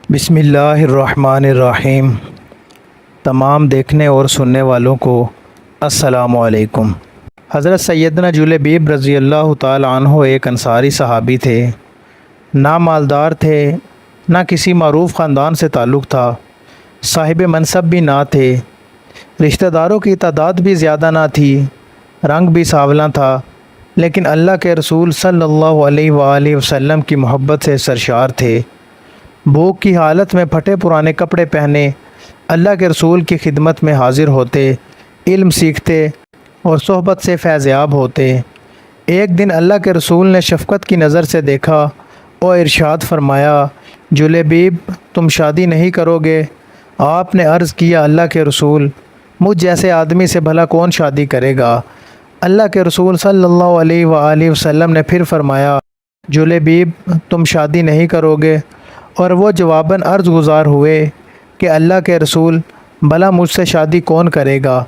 بسم اللہ الرحمن الرحیم۔ تمام دیکھنے اور سننے والوں کو السلام علیکم۔ حضرت سیدنا جلیبیب رضی اللہ تعالی عنہ ایک انصاری صحابی تھے۔ نہ مالدار تھے، نہ کسی معروف خاندان سے تعلق تھا، صاحب منصب بھی نہ تھے، رشتہ داروں کی تعداد بھی زیادہ نہ تھی، رنگ بھی سانولا تھا، لیکن اللہ کے رسول صلی اللہ علیہ وآلہ وسلم کی محبت سے سرشار تھے۔ بھوک کی حالت میں پھٹے پرانے کپڑے پہنے اللہ کے رسول کی خدمت میں حاضر ہوتے، علم سیکھتے اور صحبت سے فیض یاب ہوتے۔ ایک دن اللہ کے رسول نے شفقت کی نظر سے دیکھا اور ارشاد فرمایا، جلیبیب تم شادی نہیں کرو گے؟ آپ نے عرض کیا، اللہ کے رسول مجھ جیسے آدمی سے بھلا کون شادی کرے گا؟ اللہ کے رسول صلی اللہ علیہ وآلہ وسلم نے پھر فرمایا، جلیبیب تم شادی نہیں کرو گے؟ اور وہ جواباً عرض گزار ہوئے کہ اللہ کے رسول بھلا مجھ سے شادی کون کرے گا؟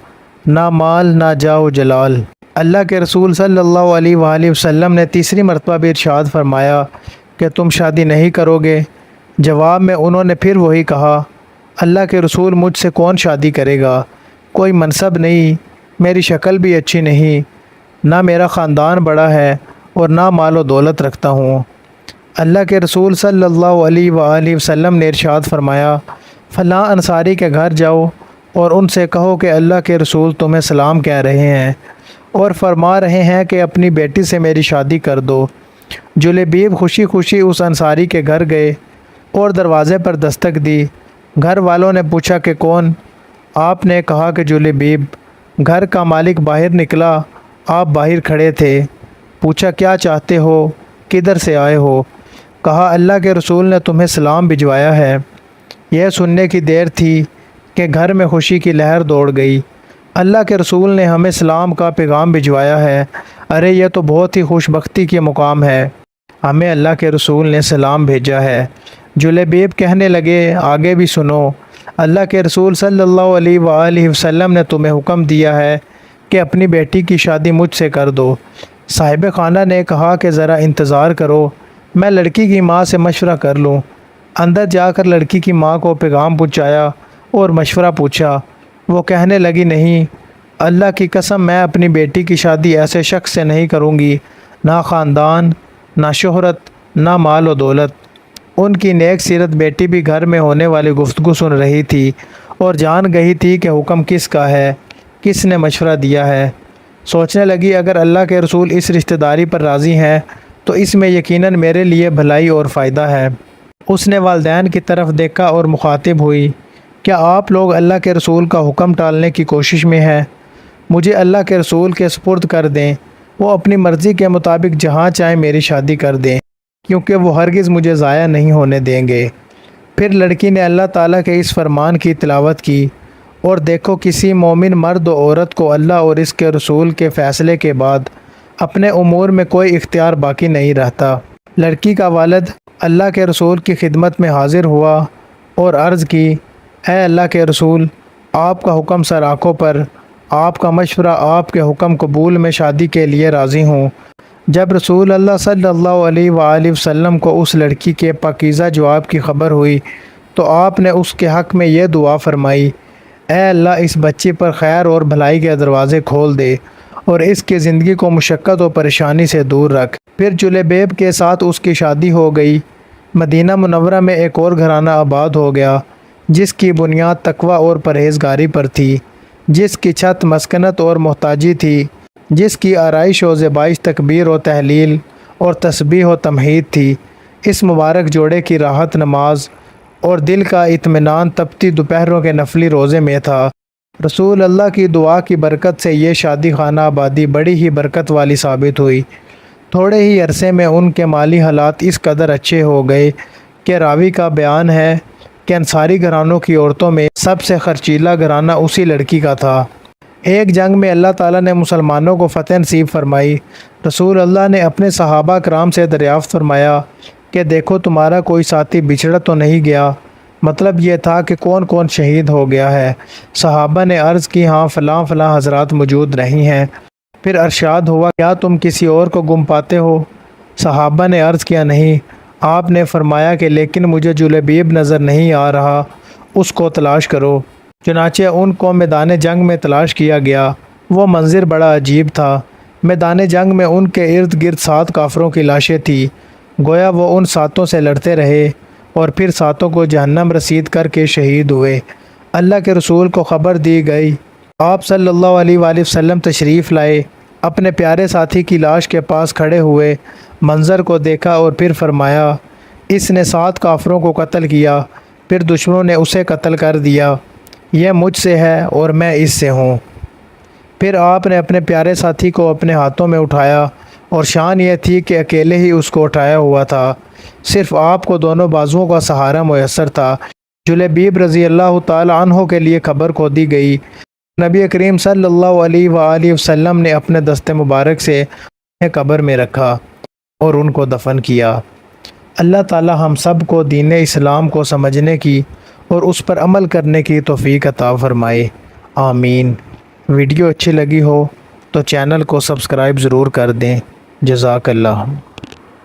نہ مال نہ جاہ جلال۔ اللہ کے رسول صلی اللہ علیہ وآلہ وسلم نے تیسری مرتبہ بھی ارشاد فرمایا کہ تم شادی نہیں کرو گے؟ جواب میں انہوں نے پھر وہی کہا، اللہ کے رسول مجھ سے کون شادی کرے گا؟ کوئی منصب نہیں، میری شکل بھی اچھی نہیں، نہ میرا خاندان بڑا ہے اور نہ مال و دولت رکھتا ہوں۔ اللہ کے رسول صلی اللہ علیہ وآلہ وسلم نے ارشاد فرمایا، فلاں انصاری کے گھر جاؤ اور ان سے کہو کہ اللہ کے رسول تمہیں سلام کہہ رہے ہیں اور فرما رہے ہیں کہ اپنی بیٹی سے میری شادی کر دو۔ جلیبیب خوشی خوشی اس انصاری کے گھر گئے اور دروازے پر دستک دی۔ گھر والوں نے پوچھا کہ کون؟ آپ نے کہا کہ جلیبیب۔ گھر کا مالک باہر نکلا، آپ باہر کھڑے تھے۔ پوچھا کیا چاہتے ہو؟ کدھر سے آئے ہو؟ کہا اللہ کے رسول نے تمہیں سلام بھجوایا ہے۔ یہ سننے کی دیر تھی کہ گھر میں خوشی کی لہر دوڑ گئی۔ اللہ کے رسول نے ہمیں سلام کا پیغام بھجوایا ہے، ارے یہ تو بہت ہی خوش بختی کے مقام ہے، ہمیں اللہ کے رسول نے سلام بھیجا ہے۔ جلیبیب کہنے لگے، آگے بھی سنو، اللہ کے رسول صلی اللہ علیہ وآلہ وسلم نے تمہیں حکم دیا ہے کہ اپنی بیٹی کی شادی مجھ سے کر دو۔ صاحب خانہ نے کہا کہ ذرا انتظار کرو، میں لڑکی کی ماں سے مشورہ کر لوں۔ اندر جا کر لڑکی کی ماں کو پیغام پہنچایا اور مشورہ پوچھا۔ وہ کہنے لگی، نہیں، اللہ کی قسم میں اپنی بیٹی کی شادی ایسے شخص سے نہیں کروں گی، نہ خاندان، نہ شہرت، نہ مال و دولت۔ ان کی نیک سیرت بیٹی بھی گھر میں ہونے والی گفتگو سن رہی تھی اور جان گئی تھی کہ حکم کس کا ہے، کس نے مشورہ دیا ہے۔ سوچنے لگی، اگر اللہ کے رسول اس رشتہ داری پر راضی ہیں تو اس میں یقیناً میرے لیے بھلائی اور فائدہ ہے۔ اس نے والدین کی طرف دیکھا اور مخاطب ہوئی، کیا آپ لوگ اللہ کے رسول کا حکم ٹالنے کی کوشش میں ہیں؟ مجھے اللہ کے رسول کے سپرد کر دیں، وہ اپنی مرضی کے مطابق جہاں چاہیں میری شادی کر دیں، کیونکہ وہ ہرگز مجھے ضائع نہیں ہونے دیں گے۔ پھر لڑکی نے اللہ تعالیٰ کے اس فرمان کی تلاوت کی، اور دیکھو کسی مومن مرد و عورت کو اللہ اور اس کے رسول کے فیصلے کے بعد اپنے امور میں کوئی اختیار باقی نہیں رہتا۔ لڑکی کا والد اللہ کے رسول کی خدمت میں حاضر ہوا اور عرض کی، اے اللہ کے رسول، آپ کا حکم سر آنکھوں پر، آپ کا مشورہ، آپ کے حکم قبول میں شادی کے لیے راضی ہوں۔ جب رسول اللہ صلی اللہ علیہ وآلہ وسلم کو اس لڑکی کے پاکیزہ جواب کی خبر ہوئی تو آپ نے اس کے حق میں یہ دعا فرمائی، اے اللہ اس بچی پر خیر اور بھلائی کے دروازے کھول دے اور اس کی زندگی کو مشقت و پریشانی سے دور رکھ۔ پھر جلیبیب کے ساتھ اس کی شادی ہو گئی۔ مدینہ منورہ میں ایک اور گھرانہ آباد ہو گیا، جس کی بنیاد تقوی اور پرہیزگاری پر تھی، جس کی چھت مسکنت اور محتاجی تھی، جس کی آرائش و زیبائش تکبیر و تحلیل اور تسبیح و تمہید تھی۔ اس مبارک جوڑے کی راحت نماز اور دل کا اطمینان تپتی دوپہروں کے نفلی روزے میں تھا۔ رسول اللہ کی دعا کی برکت سے یہ شادی خانہ آبادی بڑی ہی برکت والی ثابت ہوئی۔ تھوڑے ہی عرصے میں ان کے مالی حالات اس قدر اچھے ہو گئے کہ راوی کا بیان ہے کہ انصاری گھرانوں کی عورتوں میں سب سے خرچیلا گھرانہ اسی لڑکی کا تھا۔ ایک جنگ میں اللہ تعالیٰ نے مسلمانوں کو فتح نصیب فرمائی۔ رسول اللہ نے اپنے صحابہ کرام سے دریافت فرمایا کہ دیکھو تمہارا کوئی ساتھی بچھڑا تو نہیں گیا؟ مطلب یہ تھا کہ کون کون شہید ہو گیا ہے؟ صحابہ نے عرض کی، ہاں فلاں فلاں حضرات موجود نہیں ہیں۔ پھر ارشاد ہوا، کیا تم کسی اور کو گم پاتے ہو؟ صحابہ نے عرض کیا، نہیں۔ آپ نے فرمایا کہ لیکن مجھے جلیبیب نظر نہیں آ رہا، اس کو تلاش کرو۔ چنانچہ ان کو میدان جنگ میں تلاش کیا گیا۔ وہ منظر بڑا عجیب تھا۔ میدان جنگ میں ان کے ارد گرد 7 کافروں کی لاشیں تھیں۔ گویا وہ ان 7 سے لڑتے رہے اور پھر 7 کو جہنم رسید کر کے شہید ہوئے۔ اللہ کے رسول کو خبر دی گئی۔ آپ صلی اللہ علیہ وآلہ وسلم تشریف لائے، اپنے پیارے ساتھی کی لاش کے پاس کھڑے ہوئے، منظر کو دیکھا اور پھر فرمایا، اس نے 7 کافروں کو قتل کیا، پھر دشمنوں نے اسے قتل کر دیا۔ یہ مجھ سے ہے اور میں اس سے ہوں۔ پھر آپ نے اپنے پیارے ساتھی کو اپنے ہاتھوں میں اٹھایا اور شان یہ تھی کہ اکیلے ہی اس کو اٹھایا ہوا تھا، صرف آپ کو دونوں بازوؤں کا سہارا میسر تھا۔ جلیبیب رضی اللہ تعالی عنہ کے لیے خبر کو دی گئی۔ نبی کریم صلی اللہ علیہ وآلہ وسلم نے اپنے دست مبارک سے انہیں قبر میں رکھا اور ان کو دفن کیا۔ اللہ تعالی ہم سب کو دین اسلام کو سمجھنے کی اور اس پر عمل کرنے کی توفیق عطا فرمائے، آمین۔ ویڈیو اچھی لگی ہو تو چینل کو سبسکرائب ضرور کر دیں۔ جزاک اللہ۔